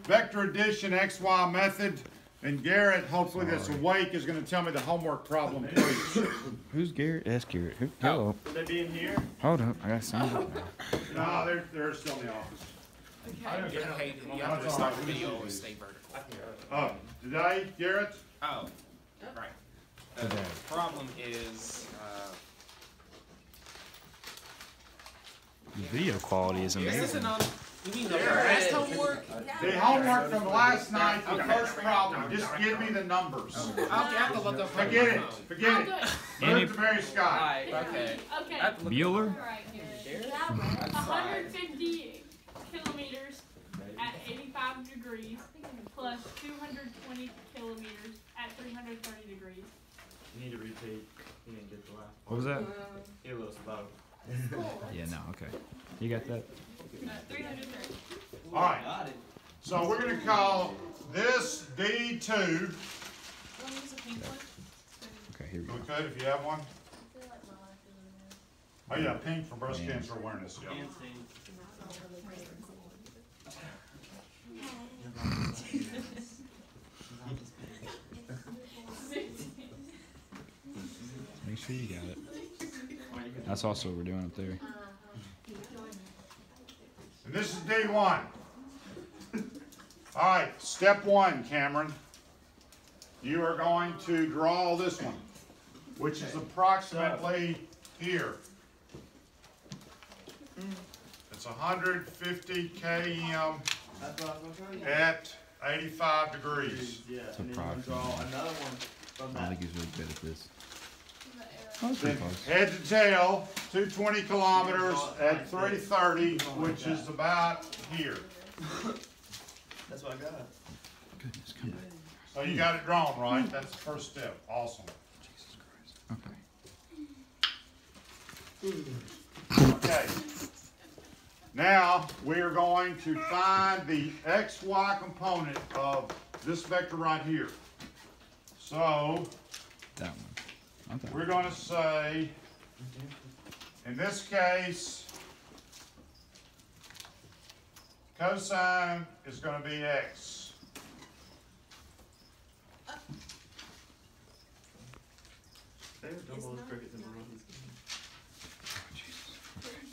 vector addition XY method. And Garrett, hopefully that's awake, is going to tell me the homework problem, please. Who's Garrett? That's Garrett. Hello. Would they be in here? Hold up. I got something. No, they're still in the office. Hey, you have to start the video and stay vertical. Today, Garrett? Oh, right. The problem is, The video quality is is this amazing. you mean the rest homework? The homework from last night, the first problem, just give me the numbers. I'll have to look up. Forget it. Move to Mary Scott. Okay. Okay. Bueller? Alright, here. 150 kilometers at 85 degrees plus 220 kilometers at 330 degrees. You need to repeat. You didn't get the last What was that? It was about. Yeah, no, okay. You got that? 330. All right. So we're going to call this D2. Okay, here we go. Okay, if you have one. Oh yeah, pink for breast cancer awareness. Yeah. Make sure you got it. That's also what we're doing up there. And this is D1. All right, step one, Cameron. You are going to draw this one, which is approximately here. It's 150 km at 85 degrees. Yeah, It's and then you draw another one from I that. think he's really good at this. Oh, that's Then pretty close. head to tail, 220 kilometers at 330, which is about here. That's what I got. Goodness, come back. So you got it drawn, right? That's the first step. Awesome. Jesus Christ. Okay. Okay. Now we are going to find the XY component of this vector right here. So That one. Not that we're one. going to say, in this case, cosine is going to be X. They were double those crickets in the room.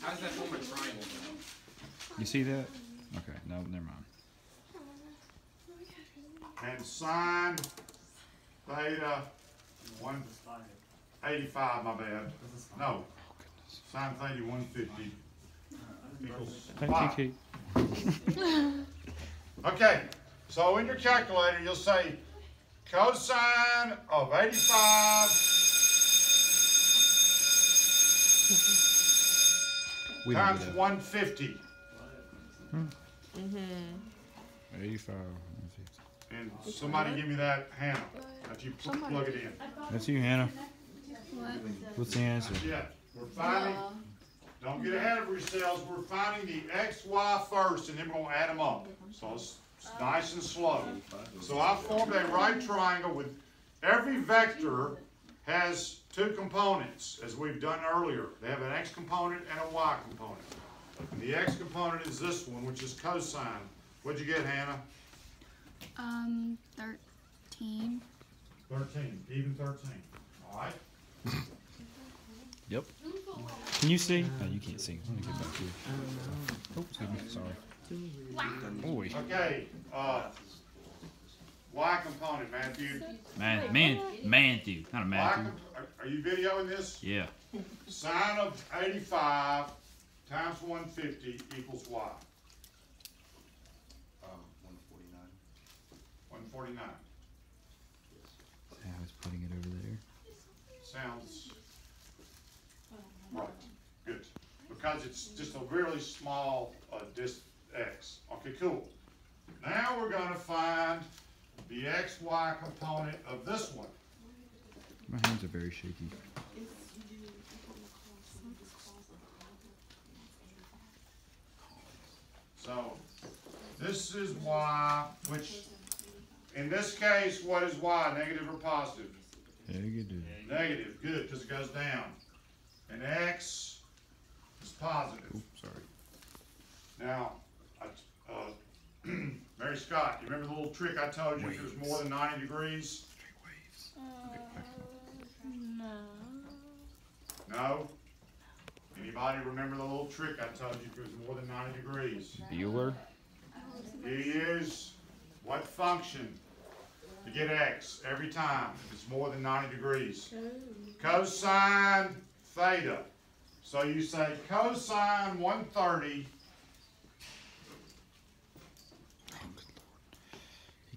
How does that form a triangle? You see that? Okay, no, never mind. And sine theta 185, my bad. No, sine theta 150 equals 5. Okay, so in your calculator you'll say cosine of 85 We don't times get that. 150. 85. And somebody give me that, Hannah, that you plug it in. That's you, Hannah. What's the answer? Yeah, we're finding, don't get ahead of yourselves, we're finding the XY first and then we're going to add them up. So it's nice and slow. So I formed a right triangle with every vector has two components, as we've done earlier. They have an X component and a Y component. And the X component is this one, which is cosine. What'd you get, Hannah? 13. 13, even 13. All right. Yep. Can you see? No, you can't see. Let me get back here. Oh, excuse me. Sorry. Boy. Okay, Y component, Matthew. Matthew. Not a Matthew. Are you videoing this? Yeah. Sine of 85 times 150 equals Y. 149. 149. I was putting it over there. Sounds right. Good. Because it's just a really small X. Okay, cool. Now we're going to find the XY component of this one. My hands are very shaky. So this is Y, which in this case, what is Y, negative or positive? Negative. Negative, good, because it goes down. And X is positive. Oops, sorry. Now, Mary Scott, you remember the little trick I told you if it was more than 90 degrees? No. No? Anybody remember the little trick I told you if it was more than 90 degrees? Bueller. You use what function to get x every time if it's more than 90 degrees? Cosine theta. So you say cosine 130.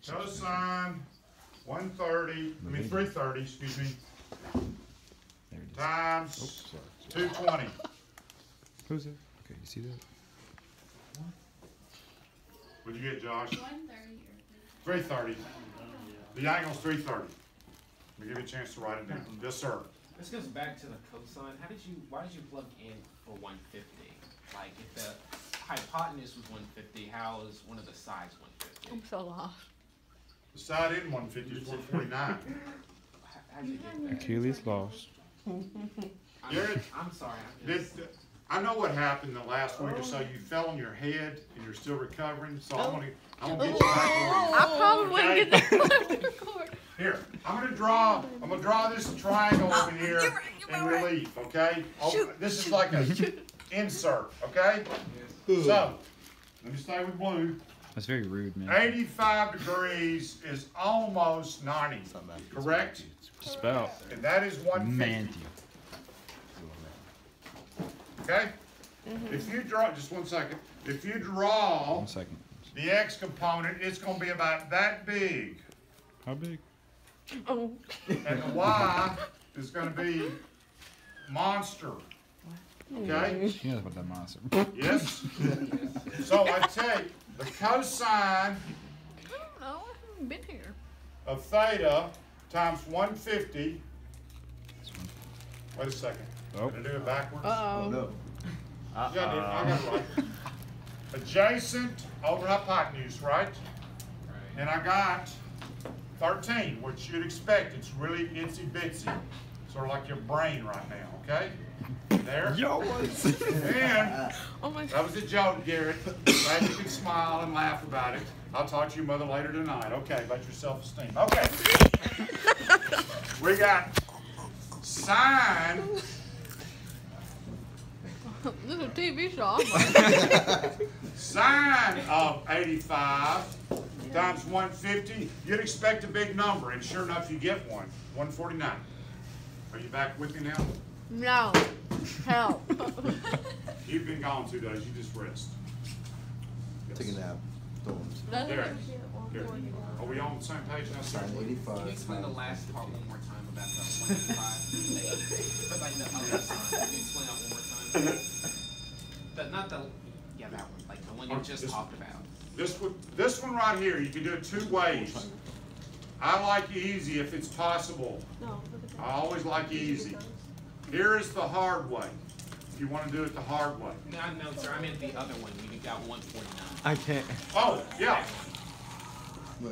Cosine 330, excuse me, There it is. times Oops, sorry. 220. Who's it? Okay, you see that? What'd you get, Josh? 130 330. The angle's 330. Let me give you a chance to write it down. Yes, sir. This goes back to the cosine. Why did you plug in for 150? Like, if the hypotenuse was 150, how is one of the sides 150? I'm so lost. The side end 150 is 149. How'd you get there? Achilles lost. Garrett, I'm sorry. I know what happened the last week or so. You fell on your head and you're still recovering. So I'm gonna get you back on. I probably Okay. wouldn't get that close. Here, I'm gonna draw this triangle over here in relief, okay? This is like a insert, okay? So, let me stay with blue. That's very rude, man. 85 degrees is almost 90, correct? Just about. And that is 150, Man, okay? If you draw, just 1 second. If you draw 1 second. the x component, it's gonna be about that big. How big? Oh. And the y is gonna be monster, okay? She knows about that monster. Yes? So I take the cosine No, I haven't been here. of theta times 150. Wait a second. Oh. Did I do it backwards? Uh-oh. No. Yeah, I did. I got it right. Adjacent over hypotenuse, right? And I got 13, which you'd expect. It's really itsy bitsy. Sort of like your brain right now, okay? There. Yo, And Oh my that was a joke, Garrett. Glad you can smile and laugh about it. I'll talk to your mother later tonight. Okay, about your self-esteem. Okay. We got sine. This is a TV show. Sine of 85 times 150. You'd expect a big number, and sure enough, you get one. 149. Are you back with me now? No. Help. You've been gone 2 days. You just rest. Yes. Take a nap. Storms. There. Here. Are we on the same page now, sir? Sine 85. Can you explain the last part one more time about the 185? Or like the other side. Can you explain that one more time? Not the, yeah, that one. Like the one you just talked about. This one right here, you can do it 2 ways. I like easy if it's possible. I always like easy. Here is the hard way. If you want to do it the hard way. No, sir. I meant the other one. You got 149. I can't. Oh, yeah. But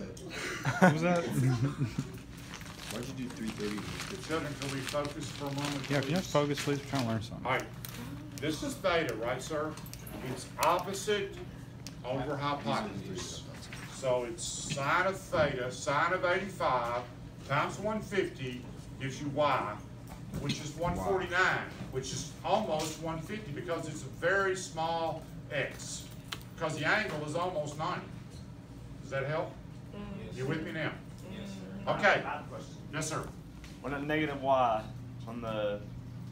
What was that? why'd you do 330? Children, can we focus for a moment? Yeah, can you please? just focus, please? We're trying to learn something. All right, this is theta, right, sir? It's opposite over hypotenuse. So it's sine of theta, sine of 85 times 150 gives you y, which is 149, which is almost 150 because it's a very small x, because the angle is almost 90. Does that help? You with me now? Okay. I have a question. Yes, sir. On that negative y, on the,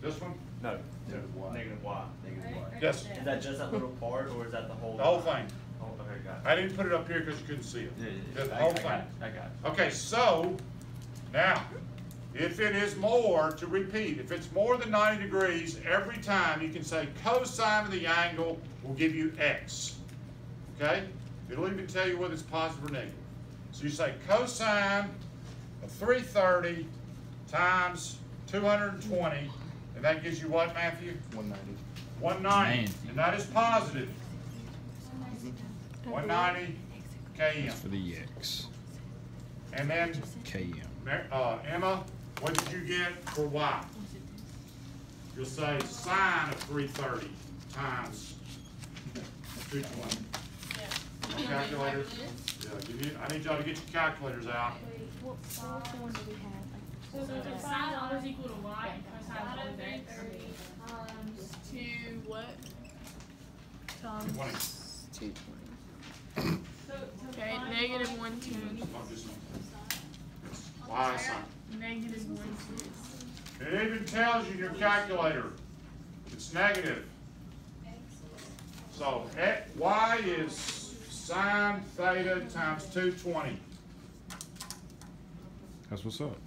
This one? no, Negative y. negative y. Negative y. Yes. Is that just that little part, or is that the whole? The whole thing. Oh, okay, got it. I didn't put it up here because you couldn't see it. The I whole got thing. it, I got it. Okay, so, now, if it is more, to repeat, if it's more than 90 degrees, every time you can say cosine of the angle will give you x. Okay? It'll even tell you whether it's positive or negative. So you say cosine of 330 times 220, and that gives you what, Matthew? 190. 190, and that is positive. 190 km. For the X. And then, KM. Emma, what did you get for y? You'll say sine of 330 times 220. Calculator. I need y'all to get your calculators out. What one do we have? So if sine always equal to y, cosine is always x. Times 2 what? Times 20. 220. Okay, negative 110. Y sine. Negative 110. It even tells you in your calculator. It's negative. So y is sine theta times 220. That's what's up.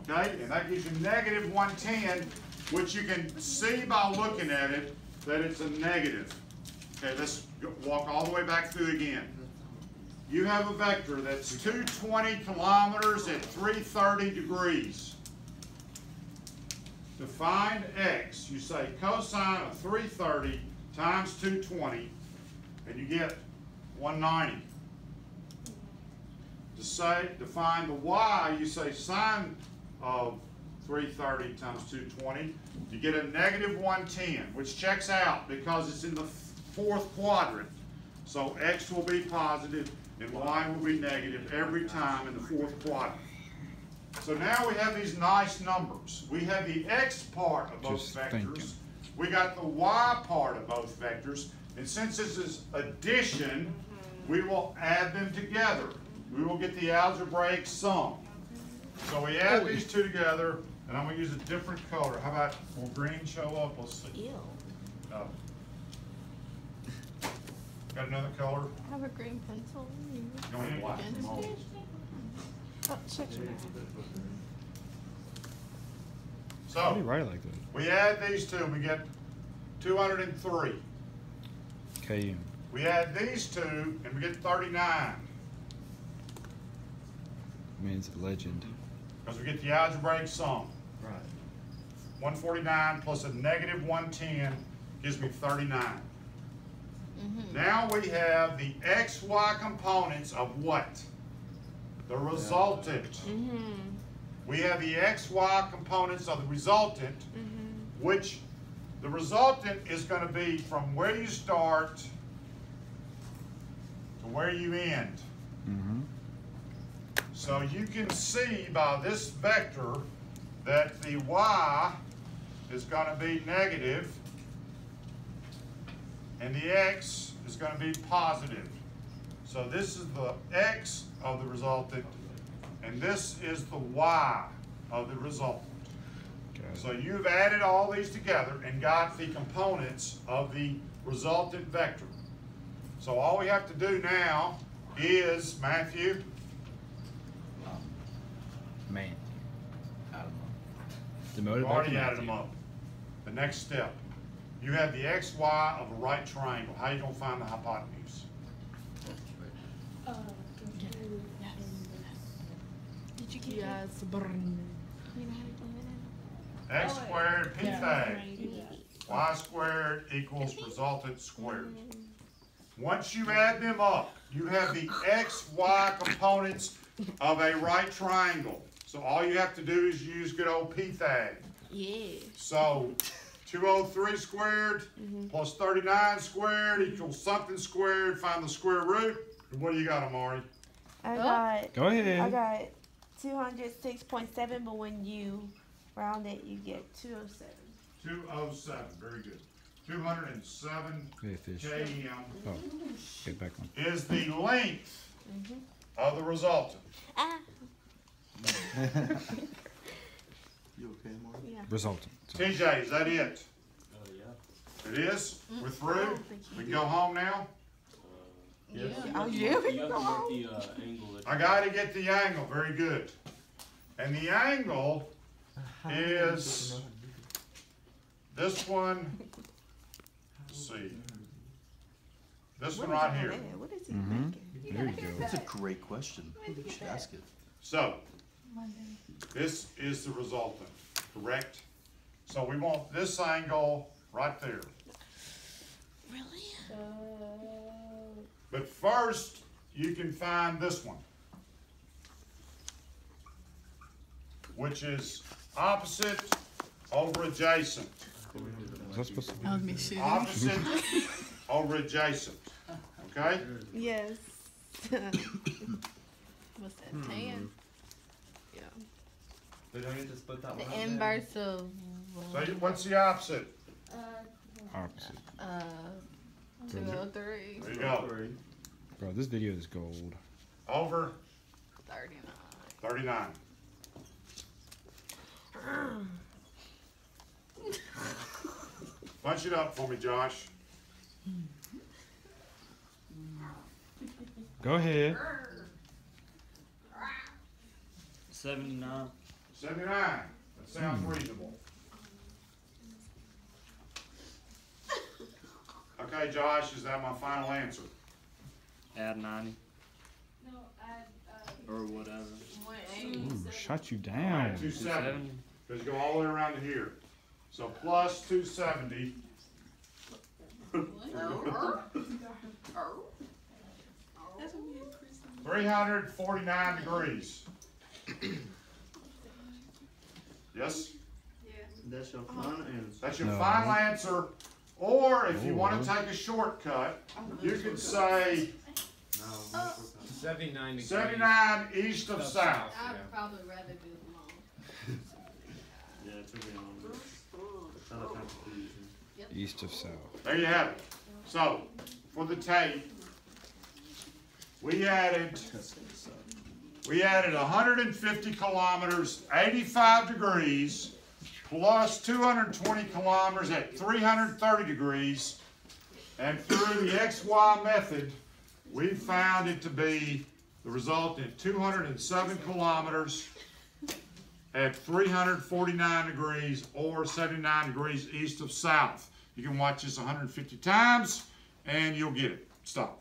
Okay, and that gives you negative 110, which you can see by looking at it that it's a negative. Okay, let's walk all the way back through again. You have a vector that's 220 kilometers at 330 degrees. To find x, you say cosine of 330 times 220, and you get 190. To find the y, you say sine of 330 times 220, you get a negative 110, which checks out because it's in the fourth quadrant. So x will be positive and y will be negative every time in the fourth quadrant. So now we have these nice numbers. We have the x part of both Just vectors. thinking. We got the y part of both vectors. And since this is addition, we will add them together. We will get the algebraic sum. So we add these two together, and I'm going to use a different color. How about, will green show up? Let's see. Ew. Oh. Got another color? I have a green pencil. You want black? Oh, check it out. Why do you So write it like that? we add these two, and we get 203. KM. We add these two, and we get 39. Means legend. Because we get the algebraic sum. Right. 149 plus a negative 110 gives me 39. Now we have the xy components of what? The resultant. We have the xy components of the resultant, which the resultant is going to be from where you start to where you end. So you can see by this vector that the y is going to be negative and the x is going to be positive. So this is the x of the resultant and this is the y of the resultant. So you've added all these together and got the components of the resultant vector. So all we have to do now is, Matthew, Man. Add 'em Demoted you've back already to added them Matthew. up. The next step, you have the xy of a right triangle. How are you going to find the hypotenuse? Did you get yes, burn. X squared p theta. Y squared equals resultant squared. Once you add them up, you have the xy components of a right triangle. So all you have to do is use good old Pythag. Yeah. So 203 squared plus 39 squared equals something squared. Find the square root. And what do you got, Amari? I got Go ahead. I got 206.7, but when you round it, you get 207. 207. Very good. 207 Hey, fish. km Oh, get back on. is the length of the resultant. Ah. You okay, Mark? Yeah. Resultant. So, TJ, is that it? Yeah. It is? We're through? We can go home now? Yes. Oh, yeah, we You can have go to work home. the angle. that I got to get the angle. Very good. And the angle is this one. Let's see. This one right here. What is he making? there you go. That's a great question. You should ask it. So, this is the resultant, correct? So we want this angle right there. Really? But first, you can find this one, which is opposite over adjacent. Is that supposed to be? me shooting. Opposite over adjacent, okay? Yes. What's that? Tan. Yeah. We don't need to split that The one out. inverse of. So what's the opposite? Opposite. 203. There you go. Bro, this video is gold. Over 39. 39. Bunch it up for me, Josh. Go ahead. 79. 79. That sounds reasonable. Okay, Josh, is that my final answer? Add 90. No, add, Or whatever. Ooh, shut you All down. right, 270. 270. Because you go all the way around to here. So plus 270. 349 degrees. Yes? That's your final answer. That's your No. final answer. Or if you Oh, want to well. take a shortcut, you could say No. 79 degrees. 79 east of south. I'd probably rather do them all. Yeah, to be honest. Not a confusion. East of south. There you have it. So, for the tape, we added 150 kilometers, 85 degrees, plus 220 kilometers at 330 degrees. And through the XY method, we found it to be the result in 207 kilometers at 349 degrees or 79 degrees east of south. You can watch this 150 times and you'll get it. Stop.